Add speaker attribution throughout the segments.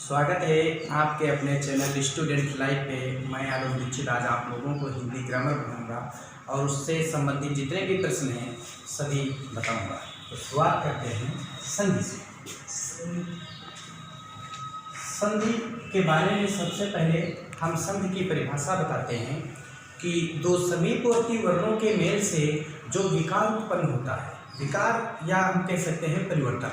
Speaker 1: स्वागत है आपके अपने चैनल स्टूडेंट लाइफ पे। मैं आलोक दीक्षित आज आप लोगों को हिंदी ग्रामर पढ़ाऊँगा और उससे संबंधित जितने भी प्रश्न हैं सभी बताऊँगा। तो शुरुआत करते हैं संधि से। संधि के बारे में सबसे पहले हम संधि की परिभाषा बताते हैं कि दो समीपवर्ती वर्णों के मेल से जो विकार उत्पन्न होता है, विकार या हम कह सकते हैं परिवर्तन,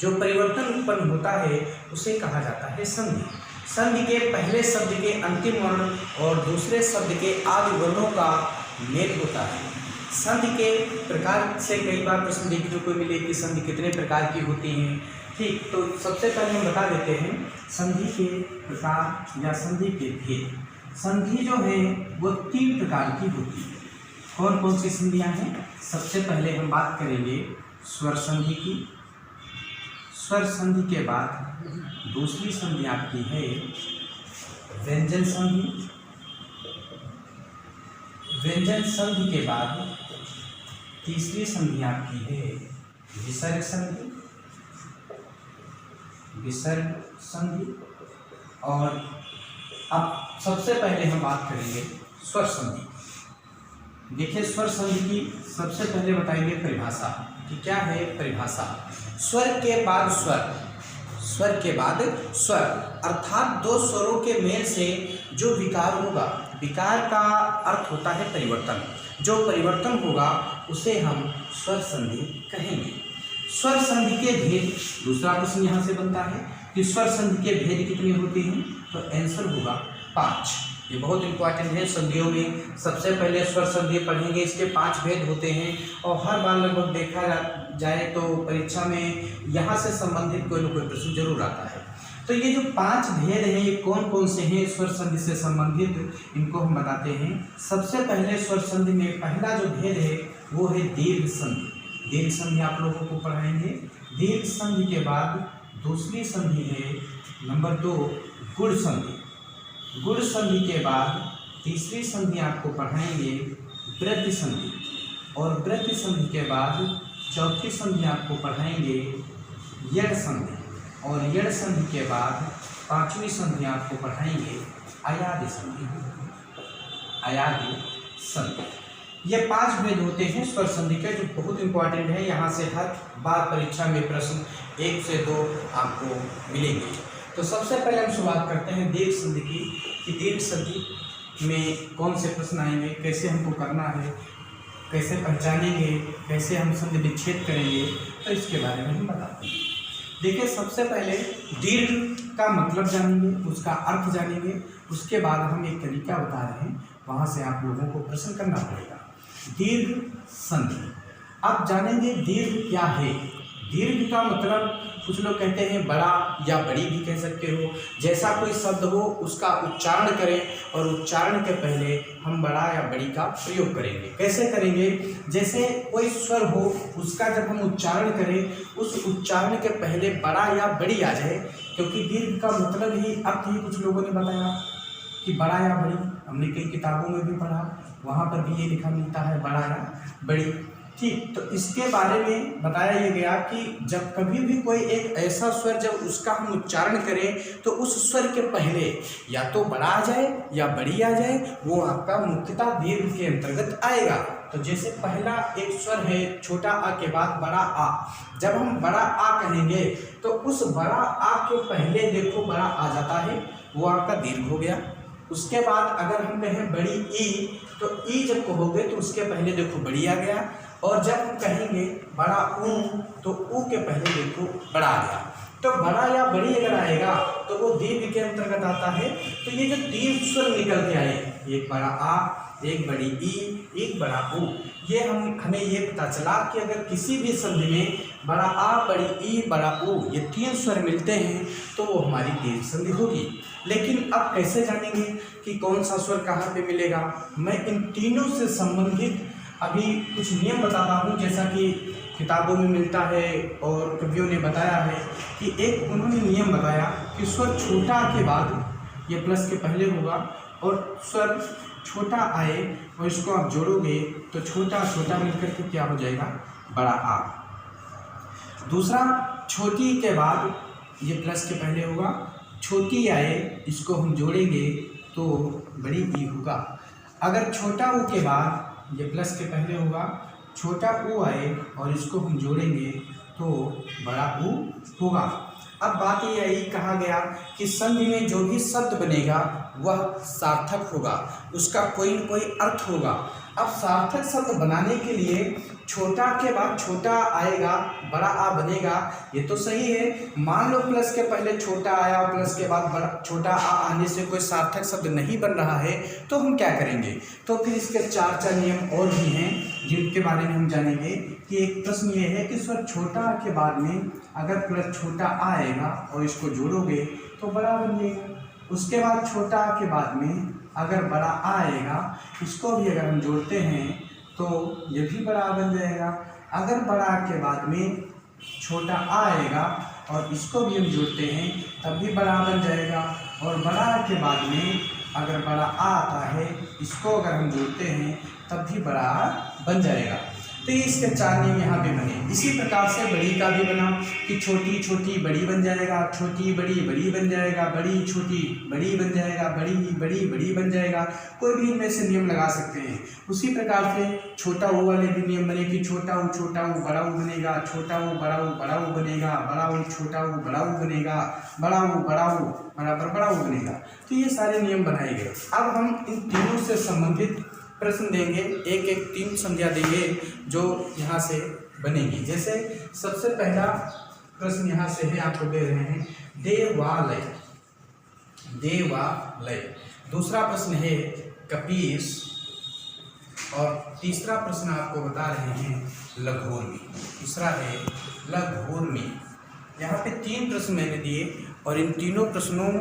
Speaker 1: जो परिवर्तन उत्पन्न होता है उसे कहा जाता है संधि। संधि के पहले शब्द के अंतिम वर्ण और दूसरे शब्द के आदि वर्णों का मेल होता है। संधि के प्रकार से कई बार प्रश्न देखने को मिले कि संधि कितने प्रकार की होती हैं। ठीक, तो सबसे पहले हम बता देते हैं संधि के प्रकार या संधि के भेद। संधि जो है वो 3 प्रकार की होती है। कौन कौन सी संधियाँ हैं? सबसे पहले हम बात करेंगे स्वर संधि की। स्वर संधि के बाद दूसरी संधि आपकी है व्यंजन संधि। व्यंजन संधि के बाद तीसरी संधि आपकी है विसर्ग संधि। विसर्ग संधि। और अब सबसे पहले हम बात करेंगे स्वर संधि। देखिए, स्वर संधि की सबसे पहले बताएंगे परिभाषा कि क्या है परिभाषा। स्वर के बाद स्वर, स्वर के बाद स्वर अर्थात दो स्वरों के मेल से जो विकार होगा, विकार का अर्थ होता है परिवर्तन, जो परिवर्तन होगा उसे हम स्वर संधि कहेंगे। स्वर संधि के भेद, दूसरा प्रश्न यहाँ से बनता है कि स्वर संधि के भेद कितने होते हैं, तो आंसर होगा 5। ये बहुत इंपॉर्टेंट है संधियों में। सबसे पहले स्वर संधि पढ़ेंगे, इसके 5 भेद होते हैं और हर बार लगभग देखा जाए तो परीक्षा में यहाँ से संबंधित कोई न कोई प्रश्न जरूर आता है। तो ये जो 5 भेद हैं ये कौन कौन से हैं स्वर संधि से संबंधित, इनको हम बताते हैं। सबसे पहले स्वर संधि में पहला जो भेद है वो है दीर्घ संधि। दीर्घ संधि आप लोगों को पढ़ाएंगे। दीर्घ संधि के बाद दूसरी संधि है नंबर 2 गुण संधि। गुण संधि के बाद तीसरी संधि आपको पढ़ाएंगे वृद्धि संधि। और वृद्धि संधि के बाद चौथी संधि आपको पढ़ाएंगे यड़ संधि। और यड़ संधि के बाद 5वीं संधि आपको पढ़ाएंगे अयादि संधि। अयादि संधि। ये 5 भेद होते हैं स्वर संधि के, जो बहुत इंपॉर्टेंट है। यहाँ से हर बार परीक्षा में प्रश्न 1 से 2 आपको मिलेंगे। तो सबसे पहले हम शुरुआत करते हैं दीर्घ संधि की कि दीर्घ संधि में कौन से प्रश्न आएंगे, कैसे हमको करना है, कैसे पहचानेंगे, कैसे हम संधि विच्छेद करेंगे, तो इसके बारे में हम बताते हैं। देखिए, सबसे पहले दीर्घ का मतलब जानेंगे, उसका अर्थ जानेंगे। उसके बाद हम एक तरीका बता रहे हैं, वहाँ से आप लोगों को प्रश्न करना पड़ेगा। दीर्घ संधि। अब जानेंगे दीर्घ क्या है। दीर्घ का मतलब कुछ लोग कहते हैं बड़ा या बड़ी भी कह सकते हो। जैसा कोई शब्द हो उसका उच्चारण करें और उच्चारण के पहले हम बड़ा या बड़ी का प्रयोग करेंगे। कैसे करेंगे? जैसे कोई स्वर हो उसका जब हम उच्चारण करें उस उच्चारण के पहले बड़ा या बड़ी आ जाए, क्योंकि दीर्घ का मतलब ही अर्थ ही कुछ लोगों ने बताया कि बड़ा या बड़ी। हमने कई किताबों में भी पढ़ा, वहाँ पर भी ये लिखा मिलता है बड़ा या बड़ी। ठीक, तो इसके बारे में बताया ये गया कि जब कभी भी कोई एक ऐसा स्वर जब उसका हम उच्चारण करें तो उस स्वर के पहले या तो बड़ा आ जाए या बड़ी आ जाए, वो आपका मुख्यतः दीर्घ के अंतर्गत आएगा। तो जैसे पहला एक स्वर है छोटा आ के बाद बड़ा आ, जब हम बड़ा आ कहेंगे तो उस बड़ा आ के पहले देखो बड़ा आ जाता है, वो आपका दीर्घ हो गया। उसके बाद अगर हम कहें बड़ी ई, तो ई जब कहोगे तो उसके पहले देखो बड़ी आ गया। और जब हम कहेंगे बड़ा ऊ, तो ऊ के पहले देखो बड़ा आ गया। तो बड़ा या बड़ी अगर आएगा तो वो दीर्घ के अंतर्गत आता है। तो ये जो 3 स्वर निकल के आए, एक बड़ा आ, एक बड़ी ई, एक बड़ा ऊ, ये हमें ये पता चला कि अगर किसी भी संधि में बड़ा आ, बड़ी ई, बड़ा ऊ, ये 3 स्वर मिलते हैं तो वो हमारी दीर्घ संधि होगी। लेकिन अब कैसे जानेंगे कि कौन सा स्वर कहाँ पे मिलेगा? मैं इन तीनों से संबंधित अभी कुछ नियम बताता हूँ, जैसा कि किताबों में मिलता है और कवियों ने बताया है कि एक उन्होंने नियम बताया कि स्वर छोटा के बाद ये प्लस के पहले होगा और स्वर छोटा आए और इसको आप जोड़ोगे तो छोटा छोटा मिलकर के क्या हो जाएगा? बड़ा आ। दूसरा, छोटी के बाद ये प्लस के पहले होगा छोटी आए इसको हम जोड़ेंगे तो बड़ी ई होगा। अगर छोटा ऊ के बाद, ये प्लस के पहले होगा, छोटा ऊ आए और इसको हम जोड़ेंगे तो बड़ा ऊ होगा। अब बात ये आई, कहा गया कि संधि में जो भी शब्द बनेगा वह सार्थक होगा, उसका कोई न कोई अर्थ होगा। अब सार्थक शब्द बनाने के लिए छोटा के बाद छोटा आएगा, बड़ा आ बनेगा, ये तो सही है। मान लो प्लस के पहले छोटा आया, प्लस के बाद बड़ा छोटा आ आने से कोई सार्थक शब्द नहीं बन रहा है, तो हम क्या करेंगे? तो फिर इसके चार नियम और भी हैं जिनके बारे में हम जानेंगे। कि एक प्रश्न ये है कि स्वर छोटा आ के बाद में अगर प्लस छोटा आ आएगा और इसको जोड़ोगे तो बड़ा बन जाएगा। उसके बाद छोटा आ के बाद में अगर बड़ा आ आएगा, इसको भी अगर हम जोड़ते हैं तो ये भी बड़ा बन जाएगा। अगर बड़ा के बाद में छोटा आ आएगा और इसको भी हम जोड़ते हैं तब भी बड़ा बन जाएगा। और बड़ा के बाद में अगर बड़ा आ आता है, इसको अगर हम जोड़ते हैं तब भी बड़ा बन जाएगा। तो ये इसके चार नियम यहाँ पे बने। इसी प्रकार से बड़ी का भी बना कि छोटी छोटी बड़ी बन जाएगा, छोटी बड़ी बड़ी बन जाएगा, बड़ी छोटी बड़ी बन जाएगा, बड़ी बड़ी बड़ी बन जाएगा। कोई भी इनमें से नियम लगा सकते हैं। उसी प्रकार से छोटा ऊ वाले भी नियम बने कि छोटा ऊ बड़ा ऊ बनेगा, छोटा ऊ बड़ा ऊ बनेगा, बड़ा ऊ छोटा ऊ बड़ा ऊ बनेगा, बड़ा ऊ बराबर बड़ा ऊ बनेगा। तो ये सारे नियम बनाए गए। अब हम इन तीनों से संबंधित प्रश्न देंगे, एक एक 3 संध्या देंगे जो यहाँ से बनेगी। जैसे सबसे पहला प्रश्न यहाँ से है, आपको दे रहे हैं देवालय, देवालय। दूसरा प्रश्न है कपीस, और तीसरा प्रश्न आपको बता रहे हैं लघुर्मी। तीसरा है लघुर्मी। यहाँ पे 3 प्रश्न मैंने दिए और इन तीनों प्रश्नों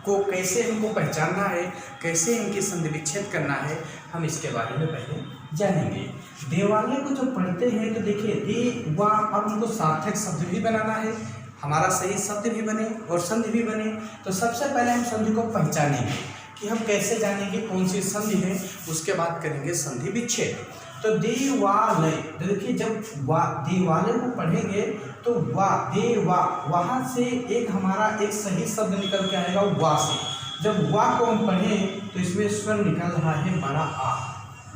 Speaker 1: को कैसे हमको पहचानना है, कैसे इनकी संधि विच्छेद करना है, हम इसके बारे में पहले जानेंगे। देवालय को जब पढ़ते हैं तो देखिए दे वा, अब हमको सार्थक शब्द भी बनाना है, हमारा सही शब्द भी बने और संधि भी बने। तो सबसे पहले हम संधि को पहचानेंगे कि हम कैसे जानेंगे कौन सी संधि है, उसके बाद करेंगे संधि विच्छेद। तो देवालय, देखिए जब देवालय को पढ़ेंगे तो वहाँ से एक हमारा एक सही शब्द निकल के आएगा वा से। जब वा को हम पढ़ें तो इसमें स्वर निकल रहा है बड़ा आ।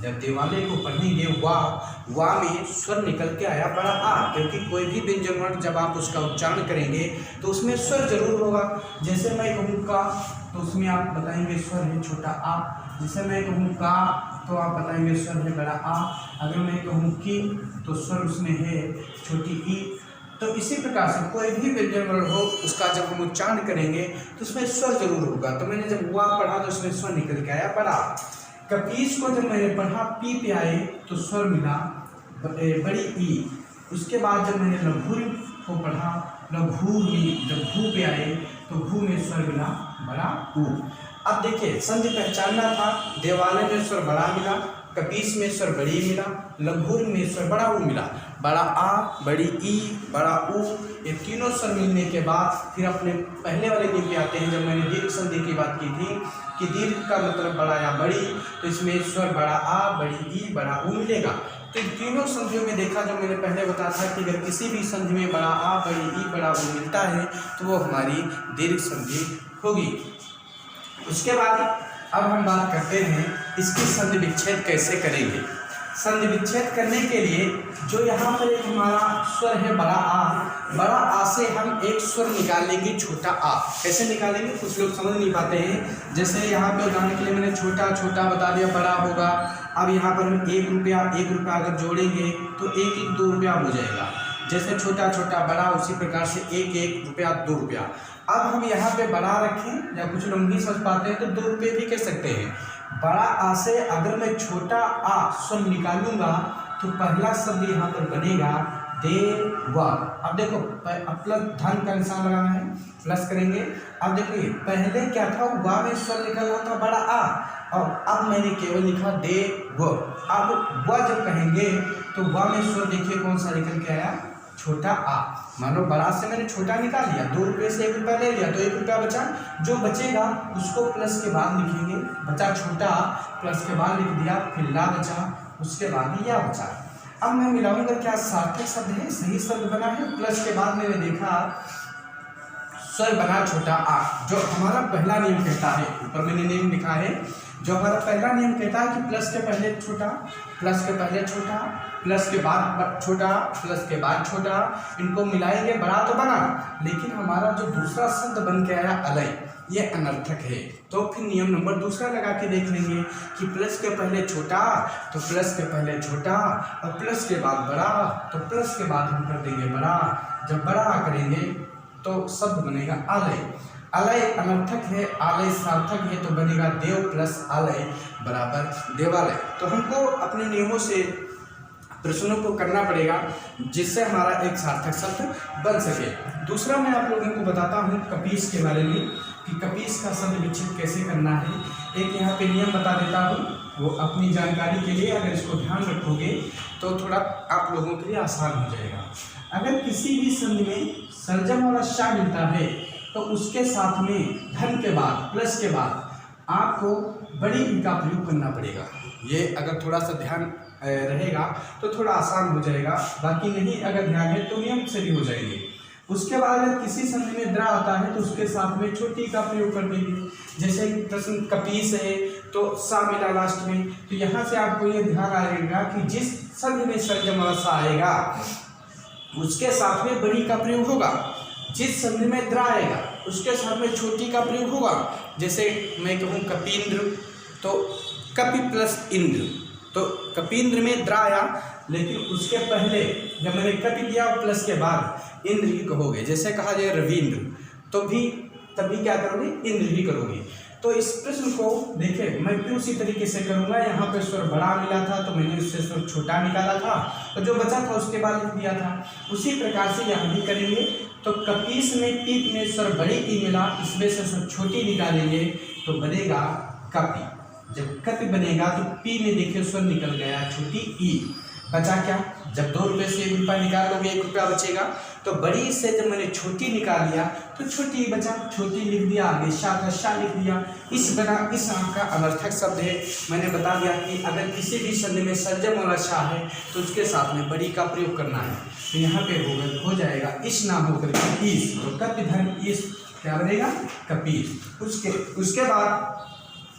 Speaker 1: जब देवालय को पढ़ेंगे वा में स्वर निकल के आया बड़ा आ, क्योंकि कोई भी व्यंजन वर्ण जब आप उसका उच्चारण करेंगे तो उसमें स्वर जरूर होगा। जैसे मैं कहूँ का तो उसमें आप बताएंगे स्वर है छोटा आ, जैसे मैं कहूँ का तो आप बताएंगे स्वर है बड़ा आ, अगर मैं कहूँ की तो स्वर उसमें है छोटी ई। तो इसी प्रकार से कोई भी व्यंजन वर्ण हो उसका जब हम उच्चारण करेंगे तो उसमें स्वर जरूर होगा। तो मैंने जब वा पढ़ा तो उसमें स्वर निकल के आया बड़ा। कपीस को जब मैंने पढ़ा पी पे आए तो स्वर मिला बड़ी ई। उसके बाद जब मैंने लघुर को पढ़ा लघुर्मी, जब भू पे आए तो भू में स्वर मिला बड़ा ऊ। अब देखिए संधि पहचानना था, देवालय में स्वर बड़ा मिला, कपीस में स्वर बड़ी मिला, लघुर में स्वर बड़ा ऊ मिला। बड़ा आ, बड़ी ई, बड़ा ऊ, ये तीनों स्वर मिलने के बाद फिर अपने पहले वाले नियम पे आते हैं। जब मैंने दीर्घ संधि की बात की थी कि दीर्घ का मतलब बड़ा या बड़ी, तो इसमें स्वर बड़ा आ, बड़ी ई, बड़ा ऊ मिलेगा। तो इन तीनों संधियों में देखा, जो मैंने पहले बताया था कि अगर किसी भी संधि में बड़ा आ, बड़ी ई, बड़ा ऊ मिलता है तो वो हमारी दीर्घ संधि होगी। उसके बाद अब हम बात करते हैं इसकी संधि विच्छेद कैसे करेंगे। संधि विच्छेद करने के लिए जो यहाँ पर एक हमारा स्वर है बड़ा आ से हम एक स्वर निकाल लेंगे छोटा आ। कैसे निकालेंगे कुछ लोग समझ नहीं पाते हैं। जैसे यहाँ पे उदाहरण के लिए मैंने छोटा छोटा बता दिया, बड़ा होगा। अब यहाँ पर हम 1 रुपया अगर जोड़ेंगे तो 1 2 रुपया हो जाएगा। जैसे छोटा छोटा बड़ा, उसी प्रकार से 1 रुपया 2 रुपया। अब हम यहाँ पे बड़ा रखें, या कुछ लोग नहीं समझ पाते हैं तो 2 रुपये भी कह सकते हैं। बड़ा आ से अगर मैं छोटा आ स्वर निकालूंगा तो पहला शब्द यहाँ पर बनेगा देवा। अब देखो प्लस धन का निशान लगाना है, प्लस करेंगे। अब देखिए पहले क्या था, वा में स्वर निकल रहा था बड़ा आ, और अब मैंने केवल लिखा देव। अब व जब कहेंगे तो वा में स्वर देखिए कौन सा निकल के आया, छोटा आ। मानो बड़ा से मैंने छोटा निकाल लिया, 2 रुपये से 1 रुपया ले लिया तो 1 रुपया बचा। जो बचेगा उसको प्लस के बाद लिखेंगे, बचा छोटा, प्लस के बाद लिख दिया, फिर ला बचा, उसके बाद या बचा। अब मैं मिलाऊंगा क्या सार्थक शब्द है, सही शब्द बना है। प्लस के बाद मैंने देखा स्वर बना छोटा आ। जो हमारा पहला नियम कहता है, ऊपर मैंने नियम लिखा है, जो हमारा पहला नियम कहता है कि प्लस के पहले छोटा, प्लस के पहले छोटा, प्लस के बाद छोटा, प्लस के बाद छोटा, इनको मिलाएंगे बड़ा तो बना। लेकिन हमारा जो दूसरा शब्द बन के आया अलय, ये अनर्थक है। तो फिर नियम नंबर दूसरा लगा के देख लेंगे कि प्लस के पहले छोटा तो प्लस के पहले छोटा, और प्लस के बाद बड़ा तो प्लस के बाद हम कर देंगे बड़ा। जब बड़ा करेंगे तो शब्द बनेगा आलय। अलय अनर्थक है, आलय सार्थक है, तो बनेगा देव प्लस आलय बराबर देवालय। तो हमको अपने नियमों से प्रश्नों को करना पड़ेगा जिससे हमारा एक सार्थक शब्द बन सके। दूसरा मैं आप लोगों को बताता हूँ कपीस के बारे में कि कपीस का शब्द विच्छेद कैसे करना है। एक यहाँ पे नियम बता देता हूँ, वो अपनी जानकारी के लिए अगर इसको ध्यान रखोगे तो थोड़ा आप लोगों के लिए आसान हो जाएगा। अगर किसी भी संधि में सर्जम वाला शा मिलता है तो उसके साथ में धन के बाद प्लस के बाद आपको बड़ी ई का प्रयोग करना पड़ेगा। ये अगर थोड़ा सा ध्यान रहेगा तो थोड़ा आसान हो जाएगा, बाकी नहीं अगर ध्यान है तो नियम से भी हो जाएंगे। उसके बाद अगर किसी संधि में द्रा आता है तो उसके साथ में छोटी का प्रयोग कर देंगे। जैसे प्रश्न कपीस है तो सा मिला लास्ट में, तो यहाँ से आपको ये ध्यान आएगा कि जिस संधि में सर्जम वाला सा आएगा उसके साथ में बड़ी का प्रयोग होगा। जिस संधि में द्रा आएगा उसके साथ में छोटी का प्रयोग होगा। जैसे मैं कहूँ कपींद्र तो कपि प्लस इंद्र, तो कपींद्र में द्रा आया लेकिन उसके पहले जब मैंने कपि दिया प्लस के बाद इंद्र ही कहोगे। जैसे कहा जाए रविंद्र तो भी तभी क्या करोगे, इंद्र ही करोगे। तो इस प्रश्न को देखिए मैं फिर उसी तरीके से करूँगा। यहाँ पे स्वर बड़ा मिला था तो मैंने उससे स्वर छोटा निकाला था और जो बचा था उसके बाद लिख दिया था। उसी प्रकार से यहाँ भी करेंगे। तो कपीस में पीत में स्वर बड़ी ई मिला, इसमें से स्वर छोटी निकालेंगे तो बनेगा कपि। जब कपि बनेगा तो पी में देखिए स्वर निकल गया छोटी ई, बचा क्या, जब 2 रुपये से 1 रुपया निकाल लोगे 1 रुपया बचेगा। तो बड़ी से जब मैंने छोटी निकाल लिया तो छोटी बचा, छोटी लिख दिया, आगे शाह था शाह लिख दिया। इस आम का अनर्थक शब्द है। मैंने बता दिया कि अगर किसी भी संधि में सर्जम वाला शाह है तो उसके साथ में बड़ी का प्रयोग करना है। तो यहाँ पे हो जाएगा इस ना होकर इस, तो कपि धन इस क्या बनेगा कपीस। उसके बाद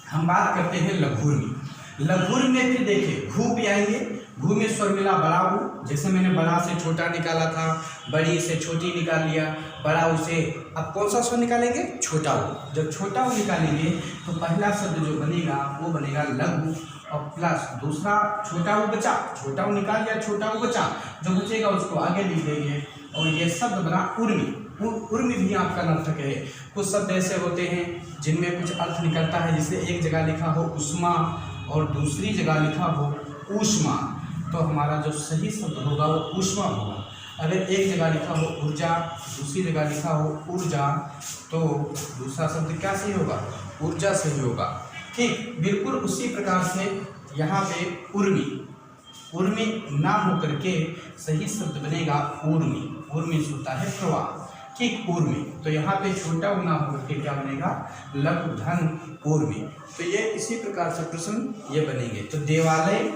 Speaker 1: हम बात करते हैं लघुर्मी। लघुर्मी में फिर देखिए घू भी आएंगे। घू में स्वर मिला बड़ा ऊ, जैसे मैंने बड़ा से छोटा निकाला था, बड़ी से छोटी निकाल लिया, बड़ा ऊ से अब कौन सा स्वर निकालेंगे, छोटा ऊ। जब छोटा ऊ निकालेंगे तो पहला शब्द जो बनेगा वो बनेगा लघु और प्लस दूसरा छोटा ऊ बचा, छोटा ऊ निकाल लिया, छोटा ऊ बचा, जो बचेगा उसको आगे लिख देंगे और ये शब्द बना उर्मी। उर्मी भी आपका अनर्थक है। कुछ शब्द ऐसे होते हैं जिनमें कुछ अर्थ निकलता है, जिसे एक जगह लिखा हो उष्मा और दूसरी जगह लिखा हो ऊष्मा, तो हमारा जो सही शब्द होगा वो ऊष्मा होगा। अगर एक जगह लिखा हो ऊर्जा, दूसरी जगह लिखा हो ऊर्जा, तो दूसरा शब्द क्या सही होगा, ऊर्जा सही होगा। ठीक बिल्कुल उसी प्रकार से यहाँ पे उर्मी, उर्मी ना होकर के सही शब्द बनेगा ऊर्मी। ऊर्मी से होता है प्रवाह, ठीक ऊर्मी। तो यहाँ पे छोटा ना होकर के क्या बनेगा, लघु धन ऊर्मी। तो ये इसी प्रकार से प्रश्न ये बनेंगे। तो देवालय,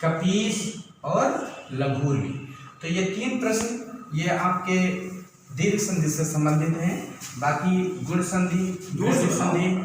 Speaker 1: कपीस और लघुर्मी, तो ये 3 प्रश्न ये आपके दीर्घ संधि से संबंधित हैं। बाकी गुण संधि, संधि